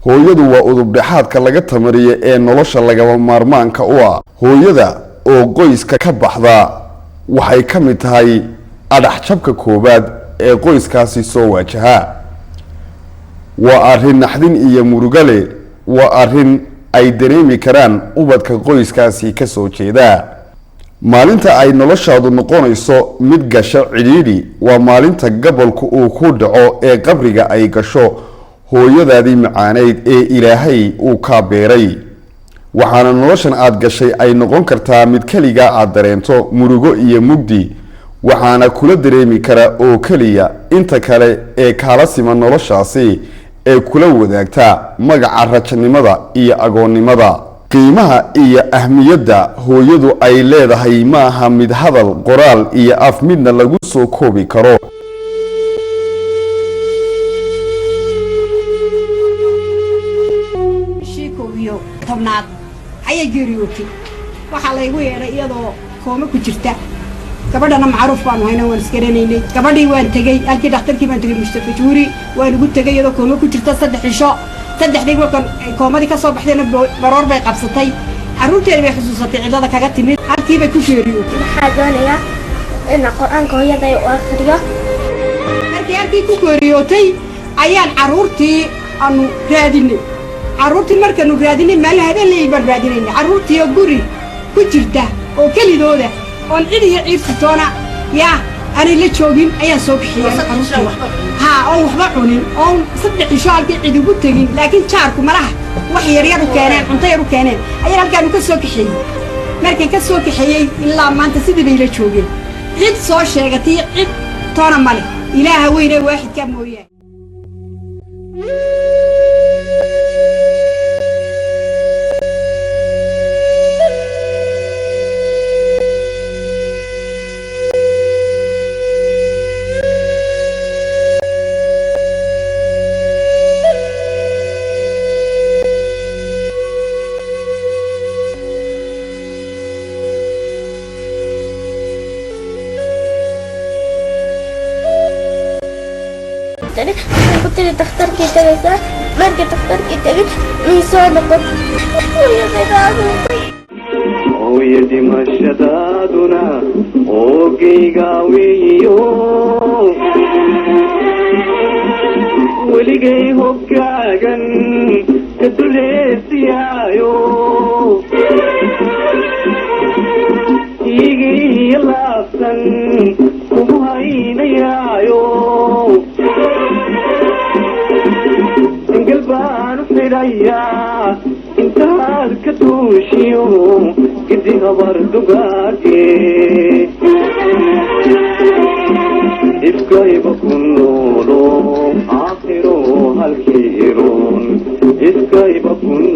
hooyadu waa udub dhexaadka laga tamariyo ee nolosha lagaba maarmaanka u ah hooyada oo qoyska ka baxda waxay ka mid tahay adax jabka koobaad ee qoyskaasi soo waajaha waa arrin naxdin iyo murugale waa arrin ay dareemi karaan ubadka qoyskaasi ka soo jeeda maalinta ay noloshaadu noqonayso mid gasho cidhiidhi waa maalinta gobolku uu ku dhaco ee qabriga ay gasho hooyadaadii macaaneyd ee ilaahay uu ka beeray waxaana noloshan aad gashay ay noqon kartaa mid kaliya aad dareento murugo iyo mugdi waxaana kula dareemi kara oo kaliya inta kale ee kala siman noloshaasi ee kula wadaagta magaca rajanimada iyo agoonnimada qiimaha iyo ahmiyadda hooyadu ay leedahay ma aha mid hadal qoraal iyo af midna lagu soo koobi karo tobnaad ayay geeriyootay waxaa laygu yeedhay iyadoo kooma ku jirta gabadhana macruuf baanu hayna waan isgaranaynay gabadhii waan tegey halkii dhakhtarkii baan tegey Mustafa Juuri waan ugu tegey iyadoo kooma ku jirta 3 cisho 3 dhig markan koomadii ka soo baxdayna baroor bay qabsatay carruurteedii bay xusuusatay cidada kaga timid halkii bay ku geeriyootay waxaa doonaya in quraanka hooyaday u akhriyo markii halkii ku geeriyootay ayaan carruurtii aanu raadinay carruurtii markaanu raadinay meel habeenay baan raadinay carruurtii guri ku jirta oo kalidooda oon cid iyo ciirsi toona yaa aanay la joogin ayaa soo bixiyay oo waxba cunin oo 3 cisho halkii cid ugu tagin laakiin jaarku malaha wax yar yar u keeneen cunto yar u keeneen ayaa halkaan ka soo bixiyay markii ka soo bixiyay ilaa maanta sidii bay la joogeen cid soo sheegatay cid toona male ilaaha weyne waaxid ka mooyay قلت لي تختاركي ثلاثة مركي تختاركي ثلاثة ميسانة قط ويدي مشدادنا اوكي قاويو ولقي هكاغن كدوليسيايو يجي يلافسن وبهينيايو قلبان فريا انت هالكتوشيو كدي غبر دقاقي اسكاي بكون نولو آخرو هالكيرون اسكاي بكون